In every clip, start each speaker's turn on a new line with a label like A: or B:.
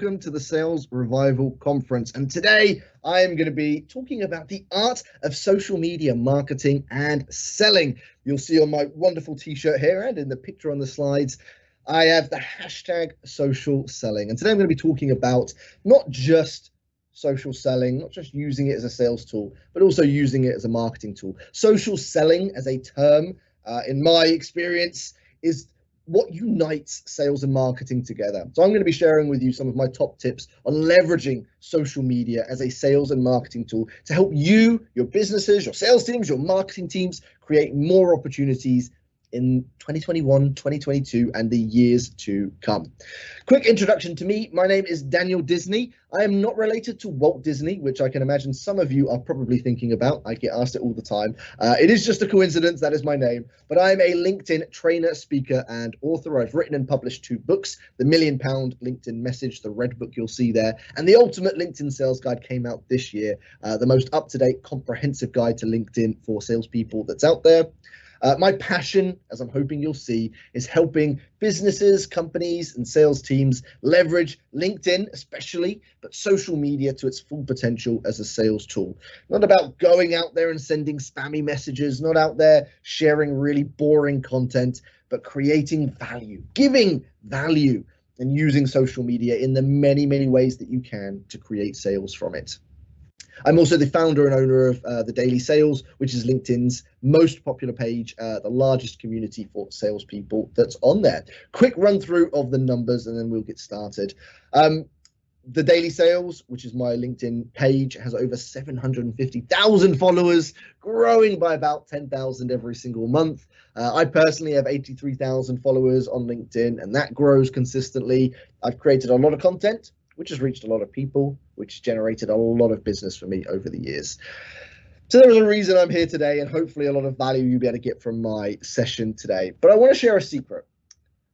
A: welcome to the Sales Revival Conference. And today I am going to be talking about the art of social media marketing and selling. You'll see on my wonderful t-shirt here and in the picture on the slides, I have the hashtag social selling. And today I'm going to be talking about not just social selling, not just using it as a sales tool, but also using it as a marketing tool. Social selling as a term, in my experience, is what unites sales and marketing together. So I'm going to be sharing with you some of my top tips on leveraging social media as a sales and marketing tool to help you, your businesses, your sales teams, your marketing teams create more opportunities in 2021, 2022, and the years to come. Quick introduction to me. My name is Daniel Disney. I am not related to Walt Disney, which I can imagine some of you are probably thinking about. I get asked it all the time. It is just a coincidence, that is my name. But I'm a LinkedIn trainer, speaker, and author. I've written and published 2 books. The £1 Million LinkedIn Message, the red book you'll see there, and the Ultimate LinkedIn Sales Guide came out this year, the most up-to-date comprehensive guide to LinkedIn for salespeople that's out there. My passion, as I'm hoping you'll see, is helping businesses, companies, and sales teams leverage LinkedIn especially, but social media to its full potential as a sales tool. Not about going out there and sending spammy messages, not out there sharing really boring content, but creating value, giving value, and using social media in the many, many ways that you can to create sales from it. I'm also the founder and owner of The Daily Sales, which is LinkedIn's most popular page, the largest community for salespeople that's on there. Quick run through of the numbers and then we'll get started. The Daily Sales, which is my LinkedIn page, has over 750,000 followers, growing by about 10,000 every single month. I personally have 83,000 followers on LinkedIn, and that grows consistently. I've created a lot of content, which has reached a lot of people, which generated a lot of business for me over the years. So there is a reason I'm here today, and hopefully a lot of value you'll be able to get from my session today. But I want to share a secret.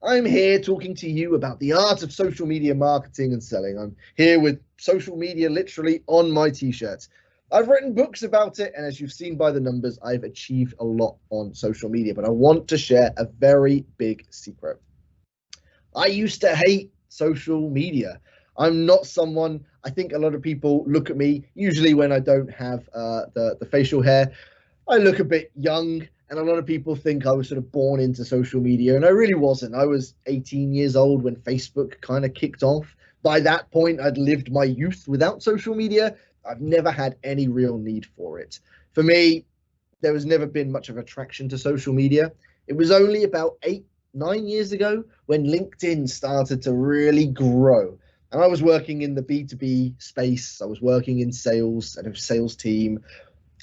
A: I'm here talking to you about the art of social media marketing and selling. I'm here with social media literally on my t-shirt. I've written books about it, and as you've seen by the numbers, I've achieved a lot on social media. But I want to share a very big secret. I used to hate social media. I'm not someone, I think a lot of people look at me, usually when I don't have the facial hair, I look a bit young, and a lot of people think I was sort of born into social media, and I really wasn't. I was 18 years old when Facebook kind of kicked off. By that point, I'd lived my youth without social media. I've never had any real need for it. For me, there has never been much of attraction to social media. It was only about 8-9 years ago when LinkedIn started to really grow. And I was working in the B2B space. I was working in sales and a sales team.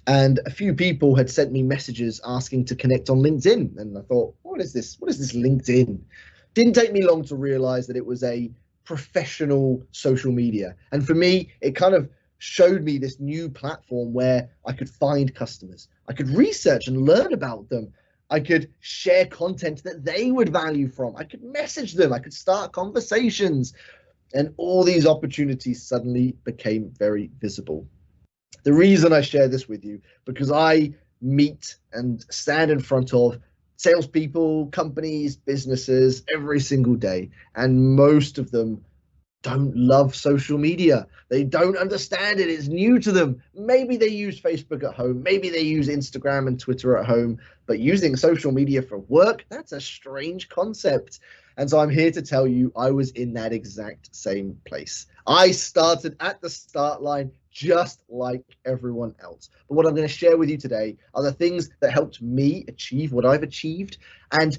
A: And a few people had sent me messages asking to connect on LinkedIn. And I thought, what is this? What is this LinkedIn? Didn't take me long to realize that it was a professional social media. And for me, it kind of showed me this new platform where I could find customers. I could research and learn about them. I could share content that they would value from. I could message them. I could start conversations. And all these opportunities suddenly became very visible. The reason I share this with you, because I meet and stand in front of salespeople, companies, businesses every single day, and most of them don't love social media. They don't understand it. It's new to them. Maybe they use Facebook at home. Maybe they use Instagram and Twitter at home, but using social media for work, that's a strange concept. And so I'm here to tell you I was in that exact same place. I started at the start line just like everyone else. But what I'm going to share with you today are the things that helped me achieve what I've achieved. And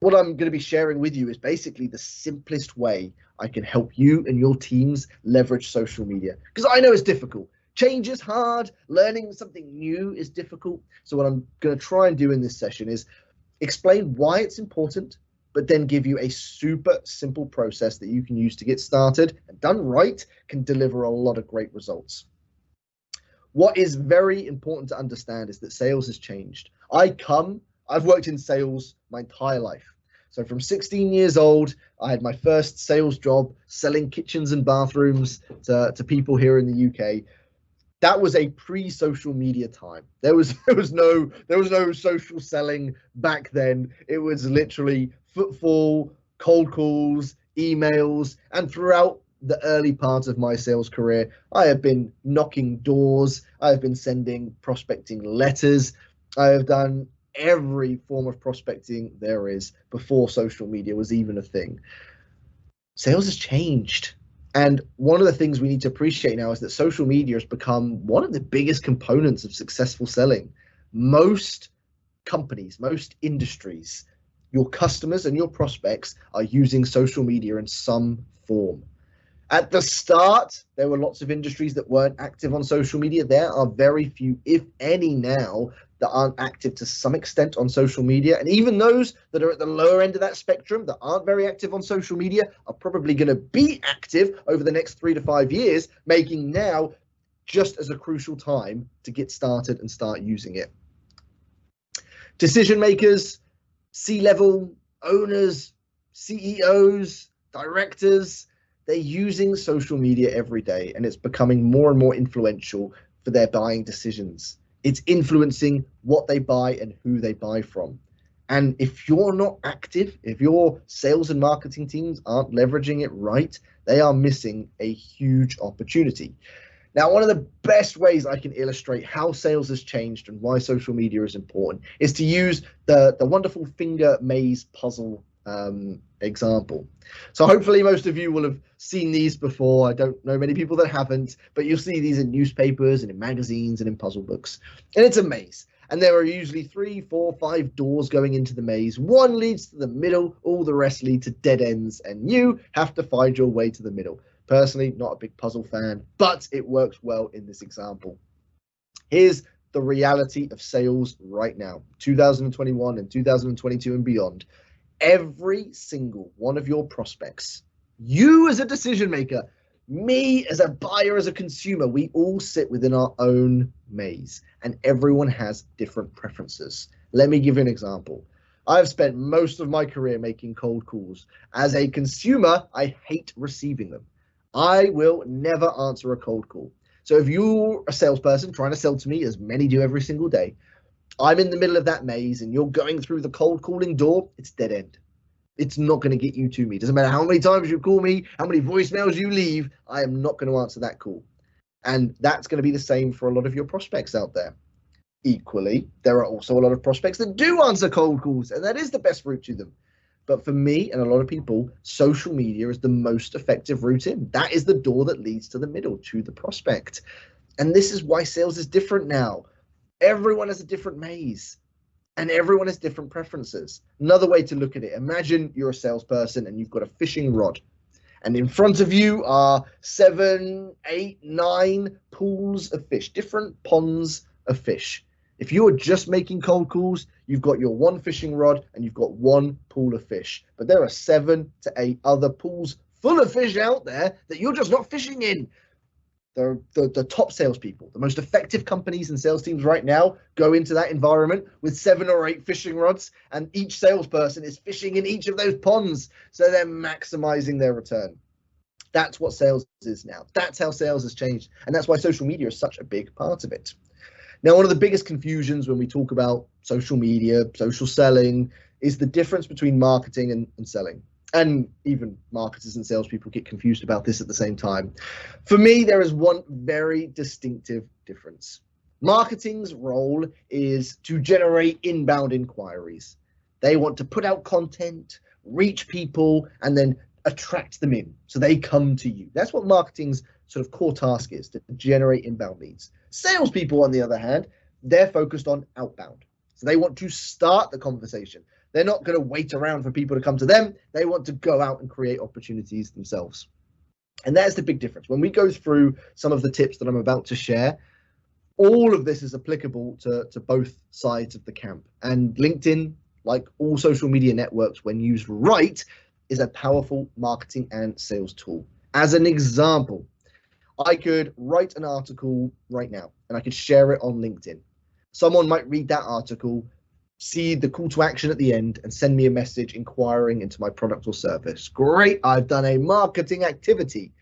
A: what I'm going to be sharing with you is basically the simplest way I can help you and your teams leverage social media. Because I know it's difficult. Change is hard. Learning something new is difficult. So what I'm going to try and do in this session is explain why it's important, but then give you a super simple process that you can use to get started, and done right, can deliver a lot of great results. What is very important to understand is that sales has changed. I've worked in sales my entire life. So from 16 years old, I had my first sales job selling kitchens and bathrooms to people here in the UK. That was a pre-social media time. There was no social selling back then. It was literally footfall, cold calls, emails, and throughout the early part of my sales career, I have been knocking doors, I have been sending prospecting letters, I have done every form of prospecting there is before social media was even a thing. Sales has changed. And one of the things we need to appreciate now is that social media has become one of the biggest components of successful selling. Most companies, most industries, your customers and your prospects are using social media in some form. At the start, there were lots of industries that weren't active on social media. There are very few, if any, now that aren't active to some extent on social media. And even those that are at the lower end of that spectrum that aren't very active on social media are probably going to be active over the next 3 to 5 years, making now just as a crucial time to get started and start using it. Decision makers, C-level owners, CEOs, directors, they're using social media every day, and it's becoming more and more influential for their buying decisions. It's influencing what they buy and who they buy from. And if you're not active, if your sales and marketing teams aren't leveraging it right, they are missing a huge opportunity. Now, one of the best ways I can illustrate how sales has changed and why social media is important is to use the wonderful finger maze puzzle example. So hopefully most of you will have seen these before. I don't know many people that haven't, but you'll see these in newspapers and in magazines and in puzzle books. And it's a maze. And there are usually 3, 4, 5 doors going into the maze. One leads to the middle, all the rest lead to dead ends, and you have to find your way to the middle. Personally, not a big puzzle fan, but it works well in this example. Here's the reality of sales right now, 2021 and 2022 and beyond. Every single one of your prospects, you as a decision maker, me as a buyer, as a consumer, we all sit within our own maze, and everyone has different preferences. Let me give you an example. I've spent most of my career making cold calls. As a consumer, I hate receiving them. I will never answer a cold call. So if you're a salesperson trying to sell to me, as many do every single day, I'm in the middle of that maze and you're going through the cold calling door, it's dead end. It's not going to get you to me. Doesn't matter how many times you call me, how many voicemails you leave, I am not going to answer that call. And that's going to be the same for a lot of your prospects out there. Equally, there are also a lot of prospects that do answer cold calls, and that is the best route to them. But for me and a lot of people, social media is the most effective route in. That is the door that leads to the middle, to the prospect. And this is why sales is different now. Everyone has a different maze and everyone has different preferences. Another way to look at it, imagine you're a salesperson and you've got a fishing rod. And in front of you are 7, 8, 9 pools of fish, different ponds of fish. If you are just making cold calls, you've got your one fishing rod and you've got one pool of fish. But there are 7 to 8 other pools full of fish out there that you're just not fishing in. The top salespeople, the most effective companies and sales teams right now go into that environment with 7 or 8 fishing rods, and each salesperson is fishing in each of those ponds. So they're maximizing their return. That's what sales is now. That's how sales has changed. And that's why social media is such a big part of it. Now, one of the biggest confusions when we talk about social media, social selling, is the difference between marketing and selling. And even marketers and salespeople get confused about this at the same time. For me, there is one very distinctive difference. Marketing's role is to generate inbound inquiries. They want to put out content, reach people, and then attract them in so they come to you. That's what marketing's sort of core task is, to generate inbound leads. Salespeople, on the other hand, they're focused on outbound. So they want to start the conversation. They're not going to wait around for people to come to them. They want to go out and create opportunities themselves. And that's the big difference. When we go through some of the tips that I'm about to share, all of this is applicable to both sides of the camp. And LinkedIn, like all social media networks, when used right, is a powerful marketing and sales tool. As an example, I could write an article right now and I could share it on LinkedIn. Someone might read that article, see the call to action at the end, and send me a message inquiring into my product or service. Great, I've done a marketing activity.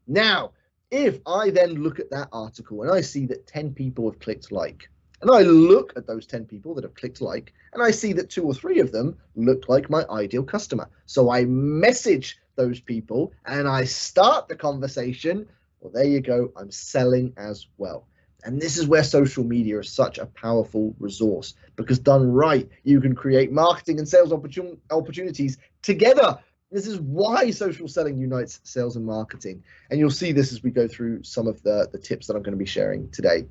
A: Now, if I then look at that article and I see that 10 people have clicked like, and I look at those 10 people that have clicked like, and I see that 2 or 3 of them look like my ideal customer. So I message those people and I start the conversation, well, there you go, I'm selling as well. And this is where social media is such a powerful resource, because done right, you can create marketing and sales opportunities together. This is why social selling unites sales and marketing. And you'll see this as we go through some of the tips that I'm going to be sharing today.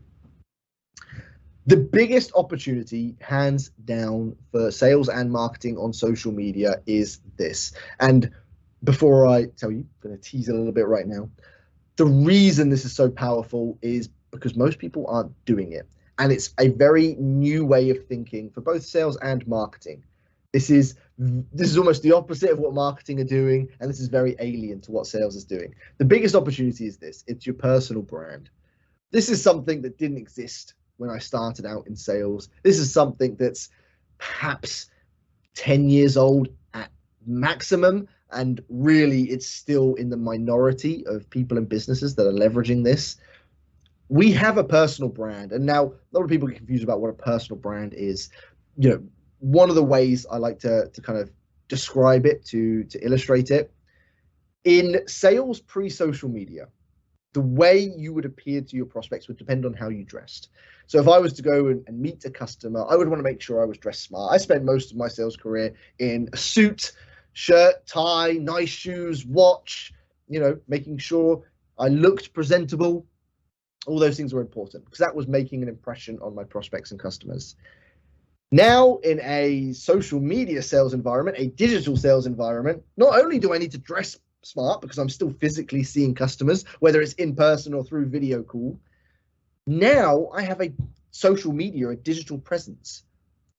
A: The biggest opportunity, hands down, for sales and marketing on social media is this. And before I tell you, I'm going to tease it a little bit right now. The reason this is so powerful is because most people aren't doing it. And it's a very new way of thinking for both sales and marketing. This is almost the opposite of what marketing are doing, and this is very alien to what sales is doing. The biggest opportunity is this. It's your personal brand. This is something that didn't exist when I started out in sales. This is something that's perhaps 10 years old at maximum, and really it's still in the minority of people and businesses that are leveraging this. We have a personal brand, and now a lot of people get confused about what a personal brand is. You know, one of the ways I like to kind of describe it, to illustrate it, in sales pre-social media, the way you would appear to your prospects would depend on how you dressed. So if I was to go and meet a customer, I would want to make sure I was dressed smart. I spent most of my sales career in a suit, shirt, tie, nice shoes, watch, you know, making sure I looked presentable. All those things were important because that was making an impression on my prospects and customers. Now, in a social media sales environment, a digital sales environment, not only do I need to dress smart because I'm still physically seeing customers, whether it's in person or through video call, now I have a social media, a digital presence.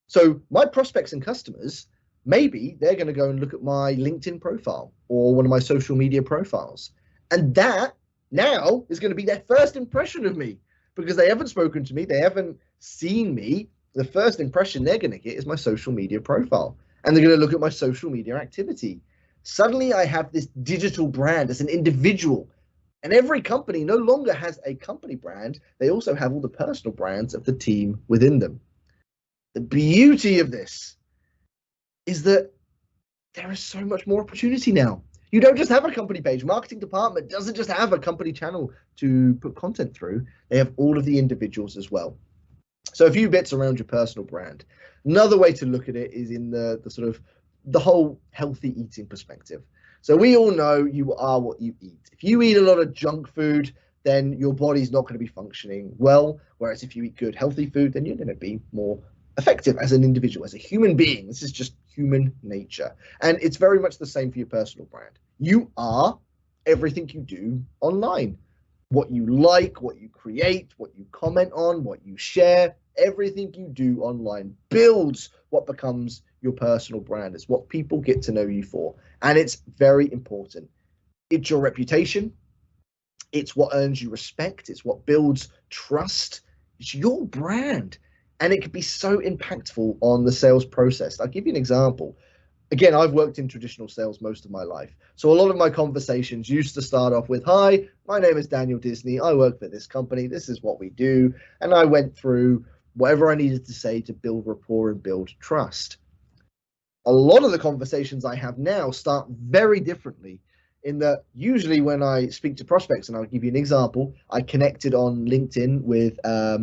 A: So my prospects and customers, maybe they're going to go and look at my LinkedIn profile or one of my social media profiles. And that now is going to be their first impression of me, because they haven't spoken to me, they haven't seen me. The first impression they're going to get is my social media profile, and they're going to look at my social media activity. Suddenly I have this digital brand as an individual, and every company no longer has a company brand. They also have all the personal brands of the team within them. The beauty of this is that there is so much more opportunity now. You don't just have a company page. Marketing department doesn't just have a company channel to put content through. They have all of the individuals as well. So a few bits around your personal brand. Another way to look at it is in the sort of the whole healthy eating perspective. So we all know you are what you eat. If you eat a lot of junk food, then your body's not going to be functioning well. Whereas if you eat good, healthy food, then you're going to be more effective as an individual, as a human being. This is just human nature. And it's very much the same for your personal brand. You are everything you do online. What you like, what you create, what you comment on, what you share, everything you do online builds what becomes your personal brand. It's what people get to know you for. And it's very important. It's your reputation. It's what earns you respect. It's what builds trust. It's your brand. And it can be so impactful on the sales process. I'll give you an example. Again, I've worked in traditional sales most of my life. So a lot of my conversations used to start off with, hi, my name is Daniel Disney. I work for this company. This is what we do. And I went through whatever I needed to say to build rapport and build trust. A lot of the conversations I have now start very differently, in that usually when I speak to prospects, and I'll give you an example, I connected on LinkedIn with a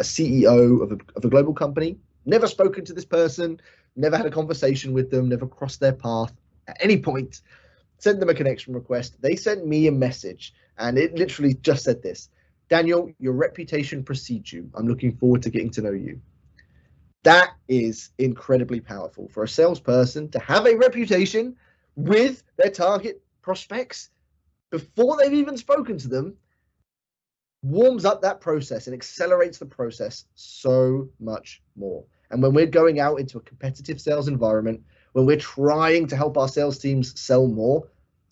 A: CEO of a global company, never spoken to this person, never had a conversation with them, never crossed their path at any point, sent them a connection request. They sent me a message, and it literally just said this: Daniel, your reputation precedes you. I'm looking forward to getting to know you. That is incredibly powerful for a salesperson to have a reputation with their target prospects before they've even spoken to them. Warms up that process and accelerates the process so much more. And when we're going out into a competitive sales environment, when we're trying to help our sales teams sell more,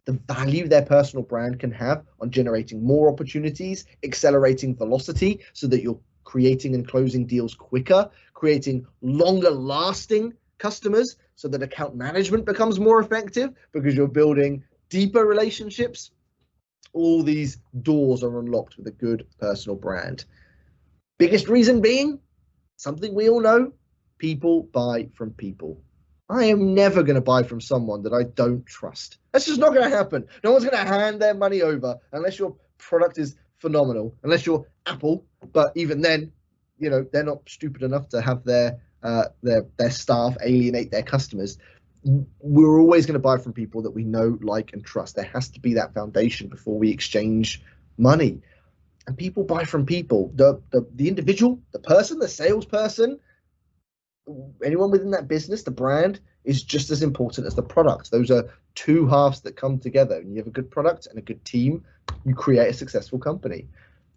A: the value their personal brand can have on generating more opportunities, accelerating velocity so that you're creating and closing deals quicker, creating longer lasting customers so that account management becomes more effective because you're building deeper relationships. All these doors are unlocked with a good personal brand. Biggest reason being something we all know: people buy from people. I am never going to buy from someone that I don't trust. That's just not going to happen. No one's going to hand their money over unless your product is phenomenal, unless you're Apple. But even then, they're not stupid enough to have their staff alienate their customers. We're always going to buy from people that we know, like, and trust. There has to be that foundation before we exchange money. And people buy from people. The individual, the person, the salesperson, anyone within that business, the brand is just as important as the product. Those are two halves that come together. And you have a good product and a good team, you create a successful company.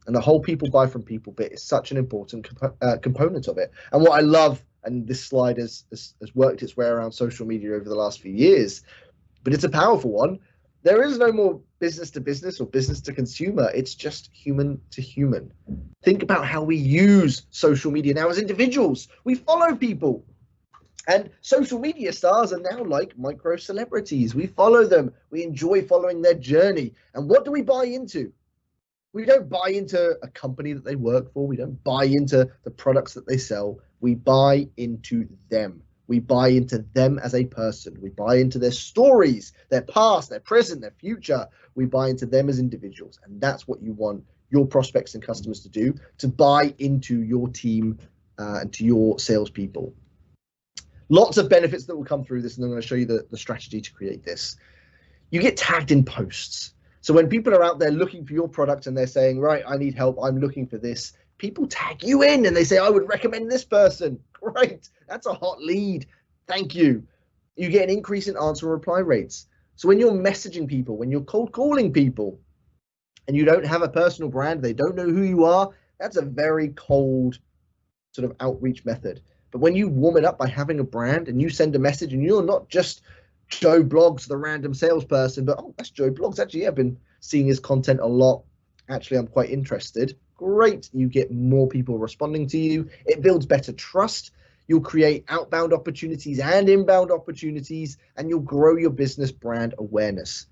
A: And the whole people buy from people bit is such an important component of it. And what I love, and this slide has worked its way around social media over the last few years, but it's a powerful one. There is no more business to business or business to consumer. It's just human to human. Think about how we use social media now as individuals. We follow people. And social media stars are now like micro celebrities. We follow them. We enjoy following their journey. And what do we buy into? We don't buy into a company that they work for. We don't buy into the products that they sell. We buy into them. We buy into them as a person. We buy into their stories, their past, their present, their future. We buy into them as individuals. And that's what you want your prospects and customers to do, to buy into your team and to your salespeople. Lots of benefits that will come through this, and I'm going to show you the strategy to create this. You get tagged in posts. So when people are out there looking for your product and they're saying, right, I need help, I'm looking for this, people tag you in and they say, I would recommend this person. Great, that's a hot lead. Thank you. You get an increase in answer and reply rates. So when you're messaging people, when you're cold calling people, and you don't have a personal brand, they don't know who you are, that's a very cold sort of outreach method. But when you warm it up by having a brand and you send a message and you're not just Joe Bloggs, the random salesperson, but oh, that's Joe Bloggs. Actually, I've been seeing his content a lot. Actually, I'm quite interested. Great. You get more people responding to you. It builds better trust. You'll create outbound opportunities and inbound opportunities, and you'll grow your business brand awareness.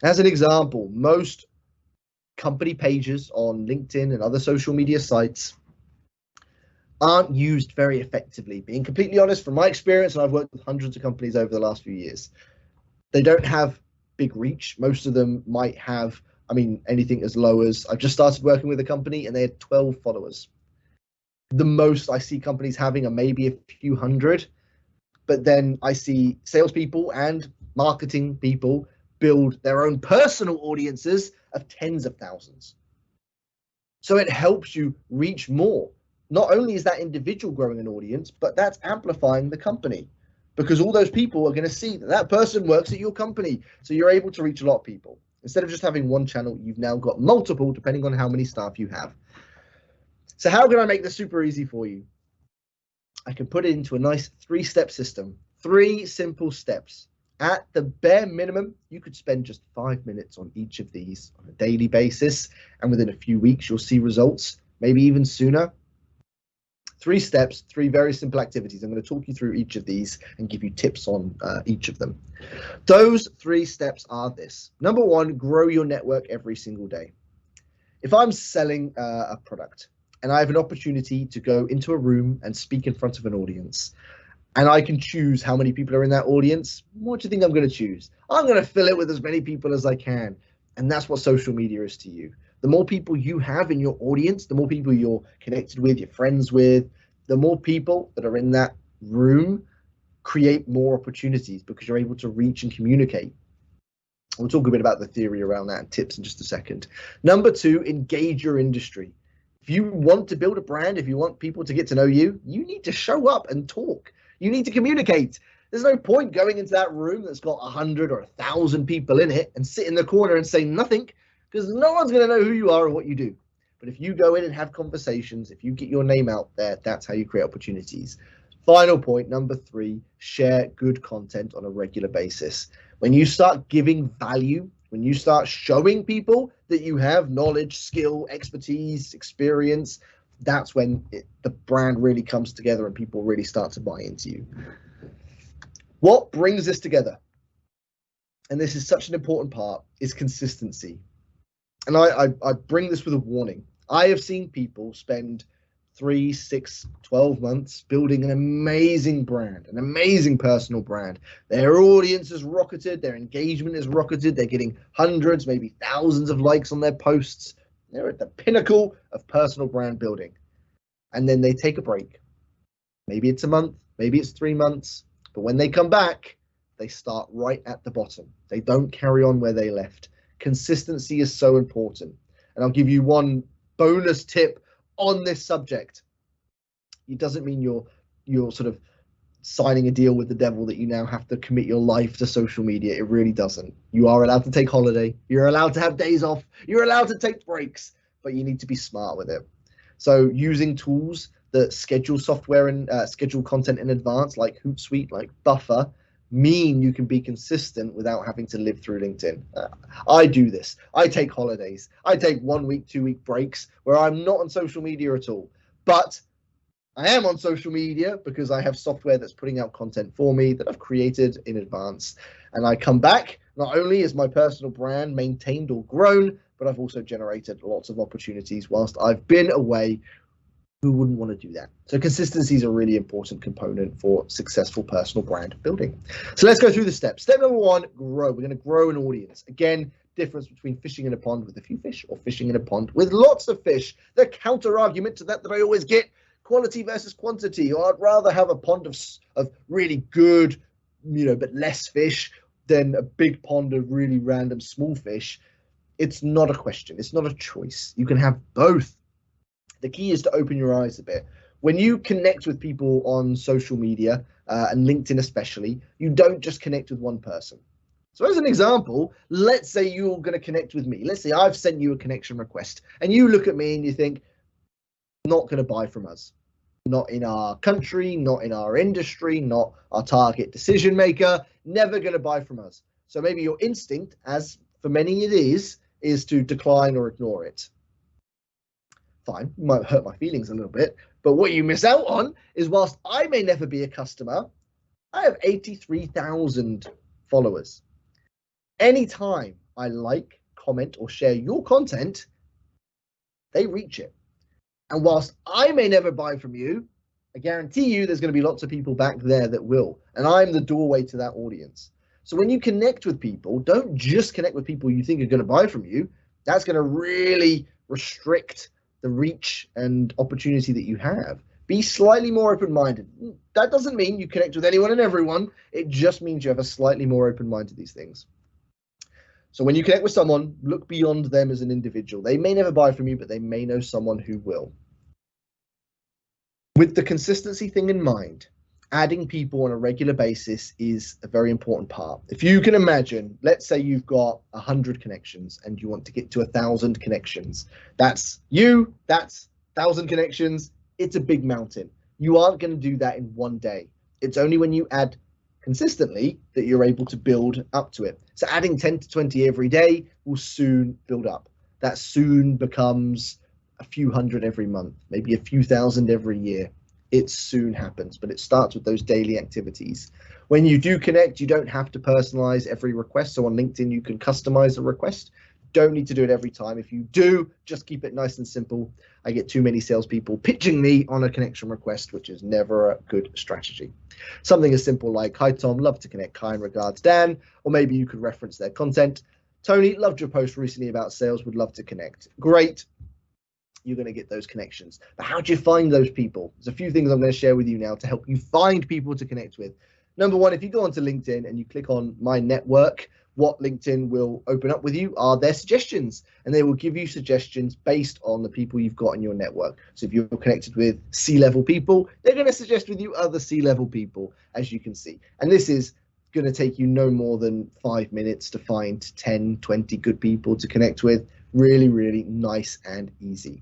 A: As an example, most company pages on LinkedIn and other social media sites aren't used very effectively. Being completely honest, from my experience, and I've worked with hundreds of companies over the last few years, they don't have big reach. Most of them might have, anything as low as, I've just started working with a company and they had 12 followers. The most I see companies having are maybe a few hundred, but then I see salespeople and marketing people build their own personal audiences of tens of thousands. So it helps you reach more. Not only is that individual growing an audience, but that's amplifying the company, because all those people are going to see that that person works at your company. So you're able to reach a lot of people. Instead of just having one channel, you've now got multiple, depending on how many staff you have. So how can I make this super easy for you? I can put it into a nice 3-step system, 3 simple steps. At the bare minimum, you could spend just 5 minutes on each of these on a daily basis. And within a few weeks, you'll see results, maybe even sooner. 3 steps, 3 very simple activities. I'm going to talk you through each of these and give you tips on each of them. Those 3 steps are this. Number 1, grow your network every single day. If I'm selling a product and I have an opportunity to go into a room and speak in front of an audience, and I can choose how many people are in that audience, what do you think I'm going to choose? I'm going to fill it with as many people as I can. And that's what social media is to you. The more people you have in your audience, the more people you're connected with, you're friends with, the more people that are in that room create more opportunities because you're able to reach and communicate. We'll talk a bit about the theory around that and tips in just a second. Number 2, engage your industry. If you want to build a brand, if you want people to get to know you, you need to show up and talk. You need to communicate. There's no point going into that room that's got 100 or 1,000 people in it and sit in the corner and say nothing, because no one's going to know who you are or what you do. But if you go in and have conversations, if you get your name out there, that's how you create opportunities. Final point, number 3, share good content on a regular basis. When you start giving value, when you start showing people that you have knowledge, skill, expertise, experience, that's when the brand really comes together and people really start to buy into you. What brings this together, and this is such an important part, is consistency. And I bring this with a warning. I have seen people spend 3, 6, 12 months building an amazing brand, an amazing personal brand. Their audience has rocketed, their engagement is rocketed, they're getting hundreds, maybe thousands of likes on their posts. They're at the pinnacle of personal brand building. And then they take a break. Maybe it's a month, maybe it's 3 months, but when they come back, they start right at the bottom. They don't carry on where they left. Consistency is so important. And I'll give you one bonus tip on this subject. It doesn't mean you're sort of signing a deal with the devil that you now have to commit your life to social media. It really doesn't. You are allowed to take holiday. You're allowed to have days off. You're allowed to take breaks, but you need to be smart with it. So using tools that schedule software and schedule content in advance, like Hootsuite, like Buffer, mean you can be consistent without having to live through LinkedIn. I do this. I take holidays. I take 1 week, 2 week breaks where I'm not on social media at all. But I am on social media because I have software that's putting out content for me that I've created in advance. And I come back, not only is my personal brand maintained or grown, but I've also generated lots of opportunities whilst I've been away. Who wouldn't want to do that? So consistency is a really important component for successful personal brand building. So let's go through the steps. Step number 1, grow. We're going to grow an audience. Again, difference between fishing in a pond with a few fish or fishing in a pond with lots of fish. The counter argument to that I always get, quality versus quantity. Or I'd rather have a pond of really good, but less fish than a big pond of really random small fish. It's not a question. It's not a choice. You can have both. The key is to open your eyes a bit. When you connect with people on social media, and LinkedIn especially, you don't just connect with one person. So as an example, let's say you're going to connect with me. Let's say I've sent you a connection request and you look at me and you think, not going to buy from us. Not in our country, not in our industry, not our target decision maker, never going to buy from us. So maybe your instinct, as for many it is to decline or ignore it. Fine, you might hurt my feelings a little bit, but what you miss out on is whilst I may never be a customer, I have 83,000 followers. Anytime I like, comment, or share your content, they reach it. And whilst I may never buy from you, I guarantee you there's going to be lots of people back there that will. And I'm the doorway to that audience. So when you connect with people, don't just connect with people you think are going to buy from you. That's going to really restrict the reach and opportunity that you have. Be slightly more open-minded. That doesn't mean you connect with anyone and everyone. It just means you have a slightly more open mind to these things. So when you connect with someone, look beyond them as an individual. They may never buy from you, but they may know someone who will. With the consistency thing in mind, adding people on a regular basis is a very important part. If you can imagine, let's say you've got 100 connections and you want to get to 1,000 connections. That's 1,000 connections. It's a big mountain. You aren't going to do that in one day. It's only when you add consistently that you're able to build up to it. So adding 10 to 20 every day will soon build up. That soon becomes a few hundred every month, maybe a few thousand every year. It soon happens, but it starts with those daily activities. When you do connect, you don't have to personalize every request. So on LinkedIn, you can customize a request. Don't need to do it every time. If you do, just keep it nice and simple. I get too many salespeople pitching me on a connection request, which is never a good strategy. Something as simple like, hi Tom, love to connect, kind regards Dan, or maybe you could reference their content. Tony, loved your post recently about sales, would love to connect. Great. You're going to get those connections. But how do you find those people? There's a few things I'm going to share with you now to help you find people to connect with. Number one, if you go onto LinkedIn and you click on My Network, what LinkedIn will open up with you are their suggestions, and they will give you suggestions based on the people you've got in your network. So if you're connected with C-level people, they're going to suggest with you other C-level people, as you can see. And this is going to take you no more than 5 minutes to find 10, 20 good people to connect with. Really, really nice and easy.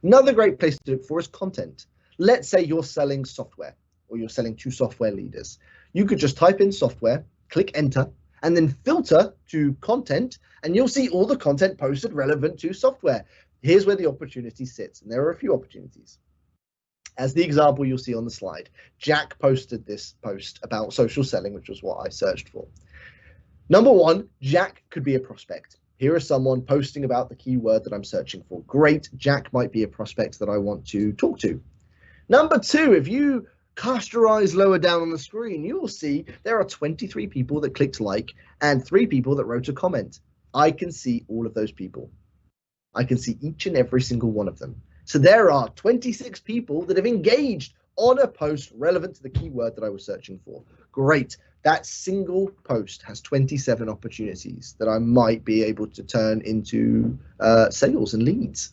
A: Another great place to look for is content. Let's say you're selling software or you're selling to software leaders. You could just type in software, click enter, and then filter to content, and you'll see all the content posted relevant to software. Here's where the opportunity sits, and there are a few opportunities. As the example you'll see on the slide, Jack posted this post about social selling, which was what I searched for. Number one, Jack could be a prospect. Here is someone posting about the keyword that I'm searching for. Great, Jack might be a prospect that I want to talk to. Number two, if you cast your eyes lower down on the screen, you will see there are 23 people that clicked like and 3 people that wrote a comment. I can see all of those people. I can see each and every single one of them. So there are 26 people that have engaged on a post relevant to the keyword that I was searching for. Great. That single post has 27 opportunities that I might be able to turn into sales and leads.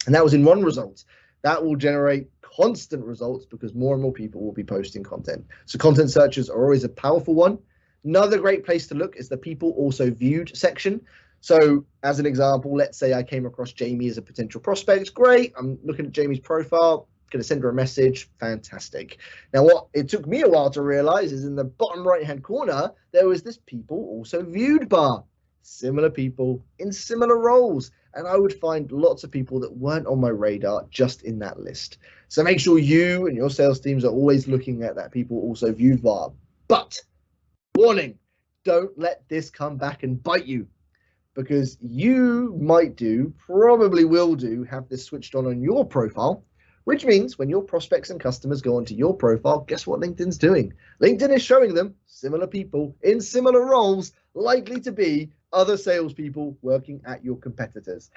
A: And that was in one result. That will generate constant results because more and more people will be posting content. So content searches are always a powerful one. Another great place to look is the people also viewed section. So as an example, let's say I came across Jamie as a potential prospect. Great. I'm looking at Jamie's profile, going to send her a message. Fantastic. Now, what it took me a while to realize is in the bottom right-hand corner, there was this people also viewed bar. Similar people in similar roles. And I would find lots of people that weren't on my radar just in that list. So make sure you and your sales teams are always looking at that people also viewed bar. But warning, don't let this come back and bite you, because you probably will have this switched on your profile, which means when your prospects and customers go onto your profile, guess what LinkedIn's doing? LinkedIn is showing them similar people in similar roles, likely to be other salespeople working at your competitors.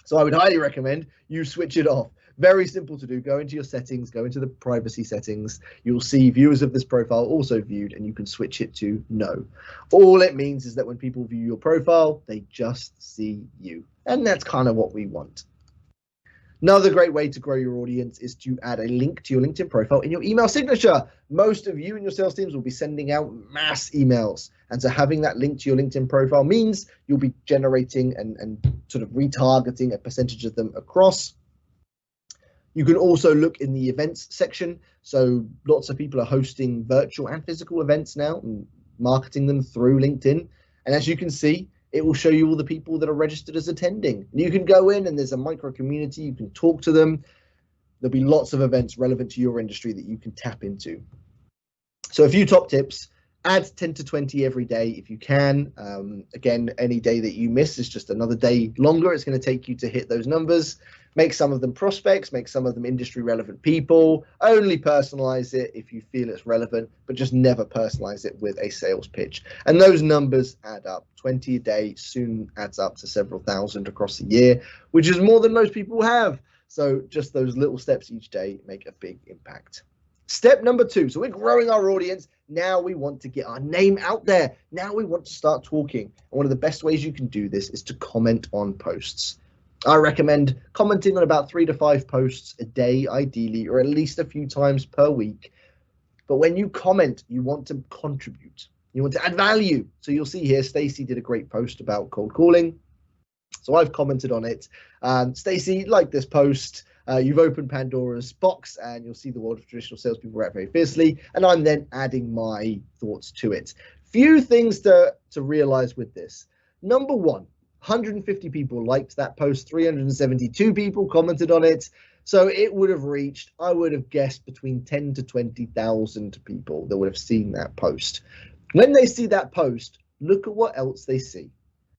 A: So I would highly recommend you switch it off. Very simple to do. Go into your settings, go into the privacy settings. You'll see viewers of this profile also viewed, and you can switch it to no. All it means is that when people view your profile, they just see you. And that's kind of what we want. Another great way to grow your audience is to add a link to your LinkedIn profile in your email signature. Most of you and your sales teams will be sending out mass emails. And so having that link to your LinkedIn profile means you'll be generating and sort of retargeting a percentage of them across. You can also look in the events section. So lots of people are hosting virtual and physical events now and marketing them through LinkedIn. And as you can see, it will show you all the people that are registered as attending. You can go in and there's a micro community. You can talk to them. There'll be lots of events relevant to your industry that you can tap into. So a few top tips: add 10 to 20 every day if you can. Again, any day that you miss is just another day longer. It's going to take you to hit those numbers. Make some of them prospects, make some of them industry relevant people. Only personalize it if you feel it's relevant, but just never personalize it with a sales pitch. And those numbers add up. 20 a day soon adds up to several thousand across the year, which is more than most people have. So just those little steps each day make a big impact. Step number 2. So we're growing our audience. Now we want to get our name out there. Now we want to start talking. And one of the best ways you can do this is to comment on posts. I recommend commenting on about 3 to 5 posts a day, ideally, or at least a few times per week. But when you comment, you want to contribute. You want to add value. So you'll see here, Stacy did a great post about cold calling. So I've commented on it. Stacy, like this post. You've opened Pandora's box and you'll see the world of traditional salespeople react very fiercely. And I'm then adding my thoughts to it. Few things to realize with this. Number 1. 150 people liked that post, 372 people commented on it. So it would have reached, I would have guessed, between 10 to 20,000 people that would have seen that post. When they see that post, look at what else they see.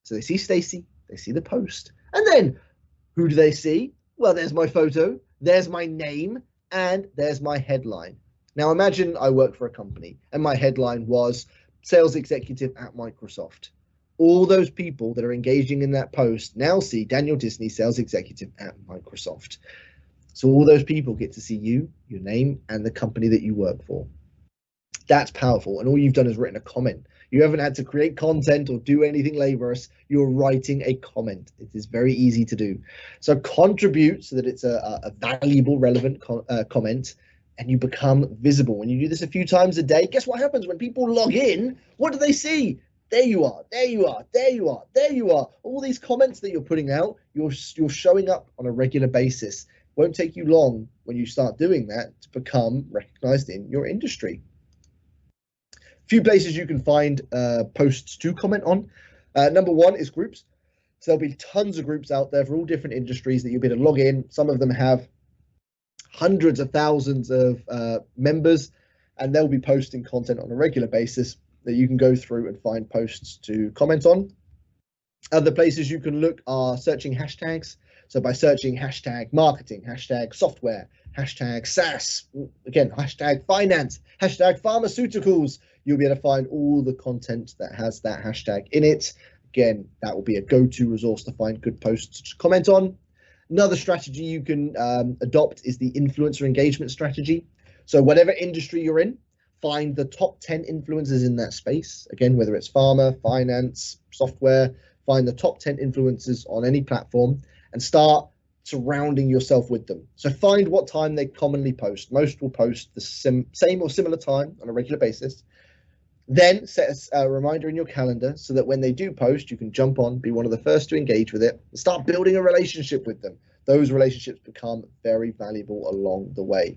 A: So they see Stacy, they see the post. And then who do they see? Well, there's my photo, there's my name, and there's my headline. Now imagine I work for a company and my headline was sales executive at Microsoft. All those people that are engaging in that post now see Daniel Disney, sales executive at Microsoft. So all those people get to see you, your name, and the company that you work for. That's powerful. And all you've done is written a comment. You haven't had to create content or do anything laborious. You're writing a comment. It is very easy to do. So contribute so that it's a valuable, relevant comment, and you become visible. When you do this a few times a day, guess what happens when people log in? What do they see? There you are, there you are, there you are, there you are. All these comments that you're putting out, you're showing up on a regular basis. Won't take you long when you start doing that to become recognized in your industry. A few places you can find posts to comment on. Number 1 is groups. So there'll be tons of groups out there for all different industries that you'll be able to log in. Some of them have hundreds of thousands of members, and they'll be posting content on a regular basis that you can go through and find posts to comment on. Other places you can look are searching hashtags. So by searching hashtag marketing, hashtag software, hashtag SaaS, again, hashtag finance, hashtag pharmaceuticals, you'll be able to find all the content that has that hashtag in it. Again, that will be a go-to resource to find good posts to comment on. Another strategy you can adopt is the influencer engagement strategy. So whatever industry you're in, find the top 10 influencers in that space. Again, whether it's pharma, finance, software, find the top 10 influencers on any platform and start surrounding yourself with them. So find what time they commonly post. Most will post the same or similar time on a regular basis. Then set a reminder in your calendar so that when they do post, you can jump on, be one of the first to engage with it, and start building a relationship with them. Those relationships become very valuable along the way.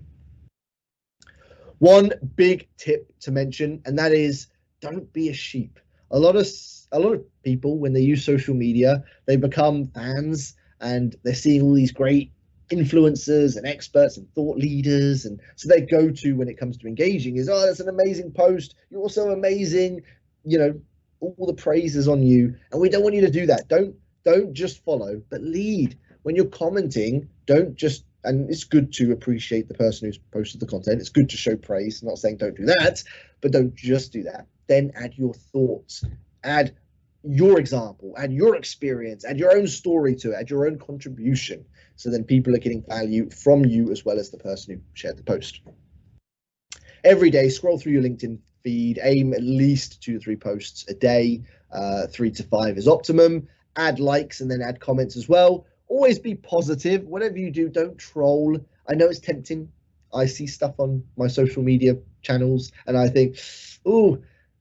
A: One big tip to mention, and that is don't be a sheep. A lot of people, when they use social media, they become fans and they're seeing all these great influencers and experts and thought leaders, and so they go to when it comes to engaging is, oh, that's an amazing post, you're so amazing, you know, all the praise is on you, and we don't want you to do that. Don't just follow, but lead. When you're commenting, don't just, and it's good to appreciate the person who's posted the content, it's good to show praise. I'm not saying don't do that, but don't just do that. Then add your thoughts, add your example, add your experience, add your own story to it, add your own contribution. So then people are getting value from you as well as the person who shared the post. Every day, scroll through your LinkedIn feed, aim at least 2 to 3 posts a day, 3 to 5 is optimum. Add likes and then add comments as well. Always be positive. Whatever you do, don't troll. I know it's tempting. I see stuff on my social media channels and I think, oh,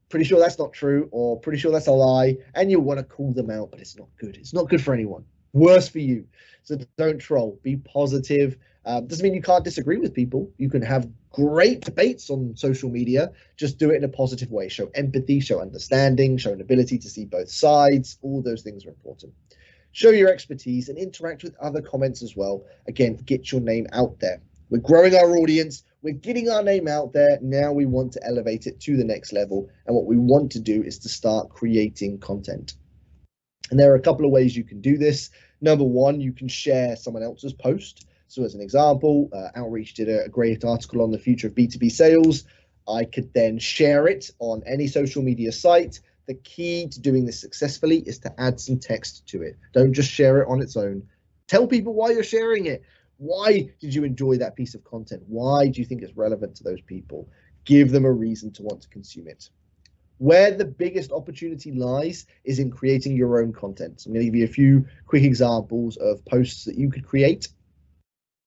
A: pretty sure that's not true, or pretty sure that's a lie, and you want to call them out, but it's not good. It's not good for anyone. Worse for you. So don't troll. Be positive. Doesn't mean you can't disagree with people. You can have great debates on social media. Just do it in a positive way. Show empathy, show understanding, show an ability to see both sides. All those things are important. Show your expertise and interact with other comments as well. Again, get your name out there. We're growing our audience. We're getting our name out there. Now we want to elevate it to the next level. And what we want to do is to start creating content. And there are a couple of ways you can do this. Number one, you can share someone else's post. So as an example, Outreach did a great article on the future of B2B sales. I could then share it on any social media site. The key to doing this successfully is to add some text to it. Don't just share it on its own. Tell people why you're sharing it. Why did you enjoy that piece of content? Why do you think it's relevant to those people? Give them a reason to want to consume it. Where the biggest opportunity lies is in creating your own content. So I'm going to give you a few quick examples of posts that you could create.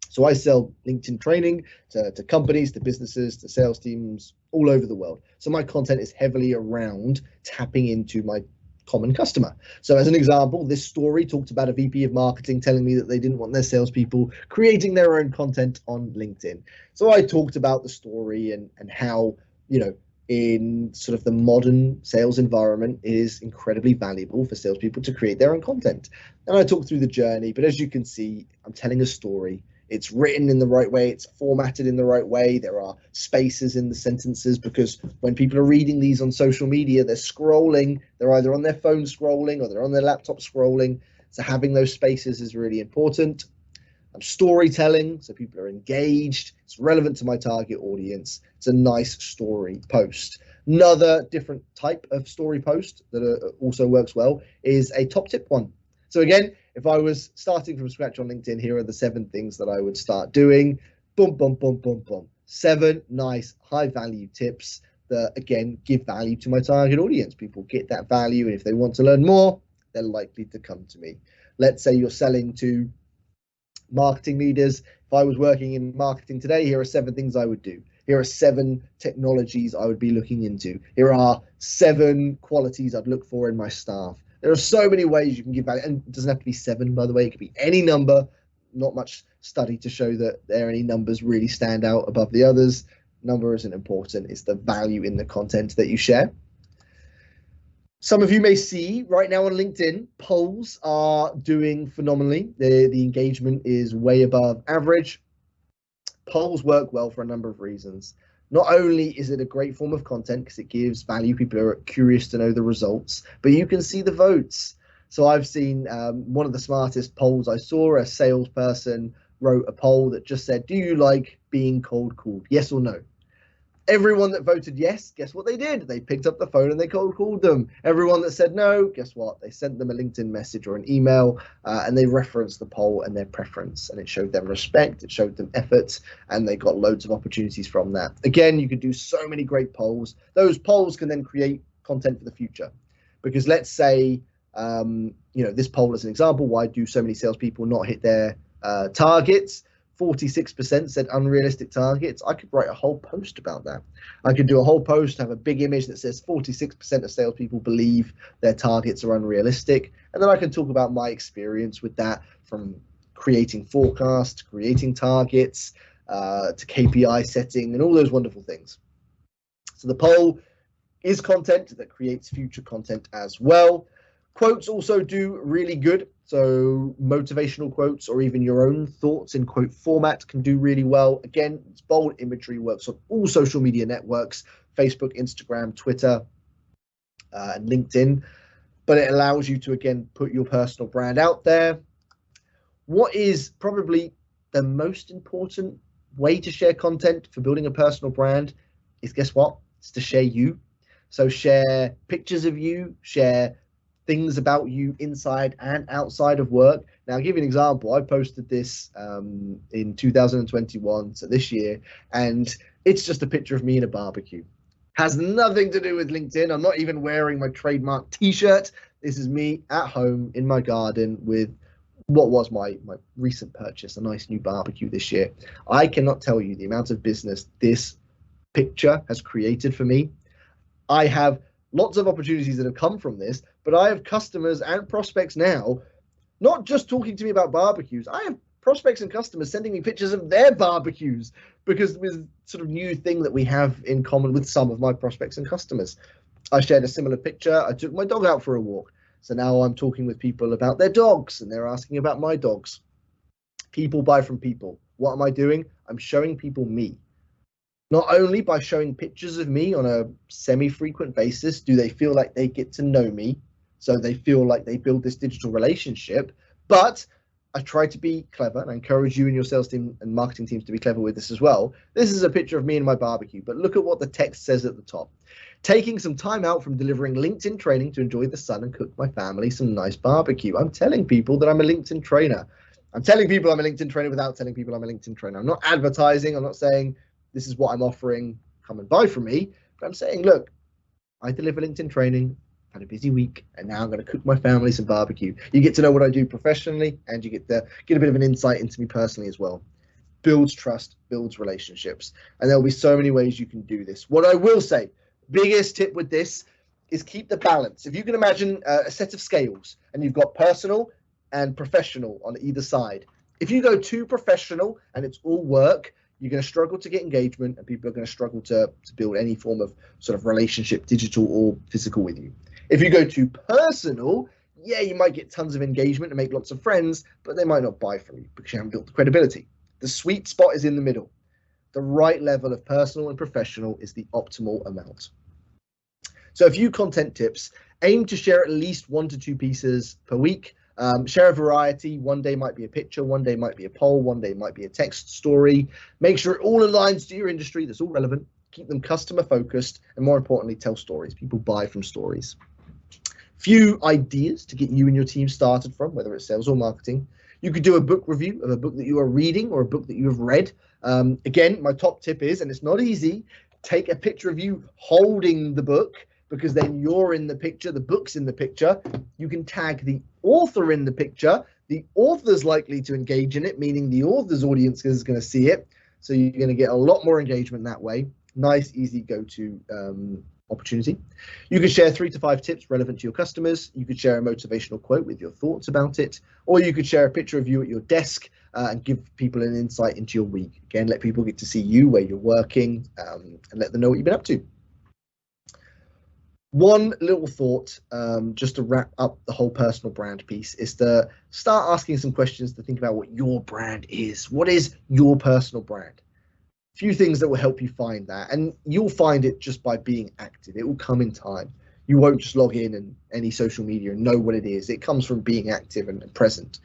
A: So I sell LinkedIn training to companies, to businesses, to sales teams all over the world. So my content is heavily around tapping into my common customer. So as an example, this story talked about a VP of marketing telling me that they didn't want their salespeople creating their own content on LinkedIn. So I talked about the story and how, you know, in sort of the modern sales environment, it is incredibly valuable for salespeople to create their own content. And I talked through the journey, but as you can see, I'm telling a story. It's written in the right way. It's formatted in the right way. There are spaces in the sentences because when people are reading these on social media, they're scrolling. They're either on their phone scrolling or they're on their laptop scrolling. So having those spaces is really important. Storytelling, so people are engaged. It's relevant to my target audience. It's a nice story post. Another different type of story post that also works well is a top tip one. So again, if I was starting from scratch on LinkedIn, here are the 7 things that I would start doing. Boom, boom, boom, boom, boom. 7 nice high value tips that, again, give value to my target audience. People get that value, and if they want to learn more, they're likely to come to me. Let's say you're selling to marketing leaders. If I was working in marketing today, here are 7 things I would do. Here are 7 technologies I would be looking into. Here are 7 qualities I'd look for in my staff. There are so many ways you can give value, and it doesn't have to be 7, by the way. It could be any number. Not much study to show that there are any numbers really stand out above the others. Number isn't important. It's the value in the content that you share. Some of you may see right now on LinkedIn, polls are doing phenomenally. The engagement is way above average. Polls work well for a number of reasons. Not only is it a great form of content because it gives value, people are curious to know the results, but you can see the votes. So I've seen one of the smartest polls I saw, a salesperson wrote a poll that just said, do you like being cold called? Yes or no? Everyone that voted yes, guess what they did? They picked up the phone and they cold called them. Everyone that said no, guess what? They sent them a LinkedIn message or an email, and they referenced the poll and their preference, and it showed them respect, it showed them effort, and they got loads of opportunities from that. Again, you could do so many great polls. Those polls can then create content for the future, because let's say, this poll as an example, why do so many salespeople not hit their targets? 46% said unrealistic targets. I could write a whole post about that. I could do a whole post, have a big image that says 46% of salespeople believe their targets are unrealistic. And then I can talk about my experience with that, from creating forecasts, creating targets, to KPI setting, and all those wonderful things. So the poll is content that creates future content as well. Quotes also do really good. So motivational quotes or even your own thoughts in quote format can do really well. Again, it's bold imagery, works on all social media networks, Facebook, Instagram, Twitter, and LinkedIn. But it allows you to, again, put your personal brand out there. What is probably the most important way to share content for building a personal brand is, guess what? It's to share you. So share pictures of you, share things about you inside and outside of work. Now, I'll give you an example. I posted this in 2021, so this year, and it's just a picture of me in a barbecue. Has nothing to do with LinkedIn. I'm not even wearing my trademark t-shirt. This is me at home in my garden with what was my recent purchase, a nice new barbecue this year. I cannot tell you the amount of business this picture has created for me. I have lots of opportunities that have come from this, but I have customers and prospects now, not just talking to me about barbecues. I have prospects and customers sending me pictures of their barbecues, because there's sort of new thing that we have in common with some of my prospects and customers. I shared a similar picture. I took my dog out for a walk. So now I'm talking with people about their dogs and they're asking about my dogs. People buy from people. What am I doing? I'm showing people me. Not only by showing pictures of me on a semi-frequent basis, do they feel like they get to know me, so they feel like they build this digital relationship, but I try to be clever, and I encourage you and your sales team and marketing teams to be clever with this as well. This is a picture of me and my barbecue, but look at what the text says at the top. Taking some time out from delivering LinkedIn training to enjoy the sun and cook my family some nice barbecue. I'm telling people that I'm a LinkedIn trainer. I'm telling people I'm a LinkedIn trainer without telling people I'm a LinkedIn trainer. I'm not advertising. I'm not saying this is what I'm offering, come and buy from me. But I'm saying, look, I deliver LinkedIn training, had a busy week, and now I'm going to cook my family some barbecue. You get to know what I do professionally, and you get to get a bit of an insight into me personally as well. Builds trust, builds relationships. And there'll be so many ways you can do this. What I will say, biggest tip with this is keep the balance. If you can imagine a set of scales and you've got personal and professional on either side. If you go too professional and it's all work, you're going to struggle to get engagement, and people are going to struggle to build any form of sort of relationship, digital or physical, with you. If you go too personal, yeah, you might get tons of engagement and make lots of friends, but they might not buy from you because you haven't built the credibility. The sweet spot is in the middle. The right level of personal and professional is the optimal amount. So a few content tips. Aim to share at least 1 to 2 pieces per week. Share a variety. One day might be a picture, one day might be a poll, one day might be a text story. Make sure it all aligns to your industry, that's all relevant. Keep them customer focused, and more importantly, tell stories. People buy from stories. Few ideas to get you and your team started from, whether it's sales or marketing. You could do a book review of a book that you are reading or a book that you have read. Again, my top tip is, and it's not easy, take a picture of you holding the book, because then you're in the picture, the book's in the picture. You can tag the author in the picture. The author's likely to engage in it, meaning the author's audience is going to see it. So you're going to get a lot more engagement that way. Nice, easy go-to opportunity. You could share 3 to 5 tips relevant to your customers. You could share a motivational quote with your thoughts about it, or you could share a picture of you at your desk and give people an insight into your week. Again, let people get to see you, where you're working, and let them know what you've been up to. One little thought, just to wrap up the whole personal brand piece, is to start asking some questions to think about what your brand is. What is your personal brand? A few things that will help you find that, and you'll find it just by being active. It will come in time. You won't just log in and any social media and know what it is. It comes from being active and present.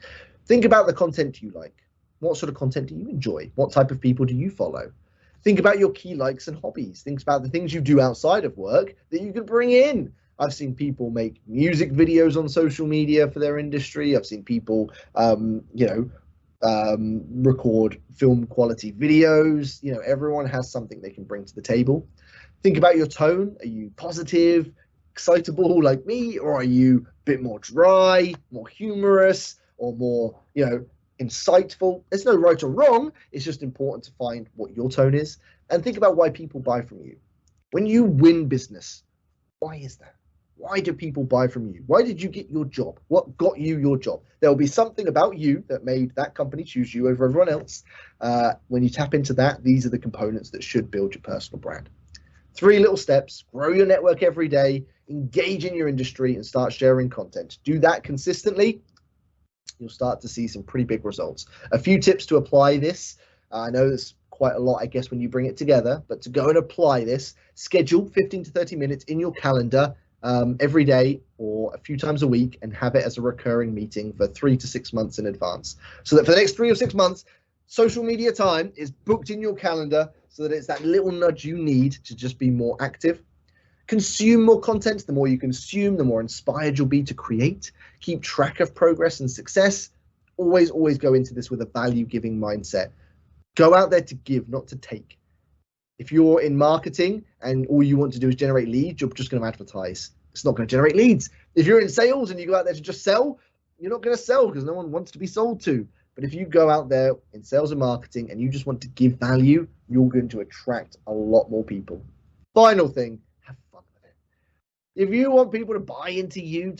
A: Think about the content you like. What sort of content do you enjoy? What type of people do you follow? Think about your key likes and hobbies. Think about the things you do outside of work that you can bring in. I've seen people make music videos on social media for their industry. I've seen people, record film quality videos. Everyone has something they can bring to the table. Think about your tone. Are you positive, excitable like me, or are you a bit more dry, more humorous, or more, insightful? There's no right or wrong. It's just important to find what your tone is, and think about why people buy from you. When you win business, why is that? Why do people buy from you? Why did you get your job? What got you your job? There'll be something about you that made that company choose you over everyone else. When you tap into that, these are the components that should build your personal brand. 3 little steps: grow your network every day, engage in your industry, and start sharing content. Do that consistently. You'll start to see some pretty big results. A few tips to apply this. I know there's quite a lot, I guess, when you bring it together, but to go and apply this, schedule 15 to 30 minutes in your calendar every day or a few times a week, and have it as a recurring meeting for 3 to 6 months in advance. So that for the next 3 or 6 months, social media time is booked in your calendar, so that it's that little nudge you need to just be more active. Consume more content. The more you consume, the more inspired you'll be to create. Keep track of progress and success. Always go into this with a value-giving mindset. Go out there to give, not to take. If you're in marketing and all you want to do is generate leads, you're just going to advertise. It's not going to generate leads. If you're in sales and you go out there to just sell, you're not going to sell because no one wants to be sold to. But if you go out there in sales and marketing and you just want to give value, you're going to attract a lot more people. Final thing, have fun with it. If you want people to buy into you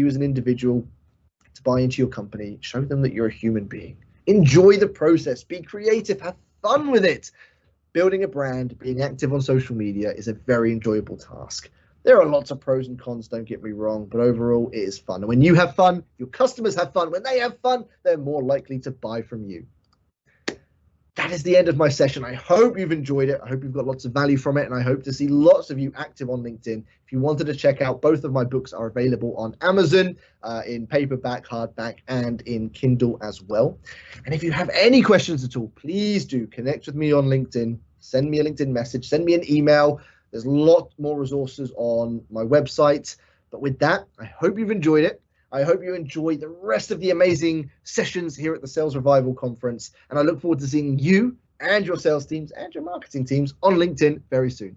A: as an individual, to buy into your company, show them that you're a human being. Enjoy the process, be creative, have fun with it. Building a brand, being active on social media is a very enjoyable task. There are lots of pros and cons, don't get me wrong, but overall it is fun. And when you have fun, your customers have fun. When they have fun, they're more likely to buy from you. That is the end of my session. I hope you've enjoyed it. I hope you've got lots of value from it, and I hope to see lots of you active on LinkedIn. If you wanted to check out, both of my books are available on Amazon in paperback, hardback, and in Kindle as well. And if you have any questions at all, please do connect with me on LinkedIn. Send me a LinkedIn message, send me an email. There's a lot more resources on my website. But with that, I hope you've enjoyed it. I hope you enjoy the rest of the amazing sessions here at the Sales Revival Conference. And I look forward to seeing you and your sales teams and your marketing teams on LinkedIn very soon.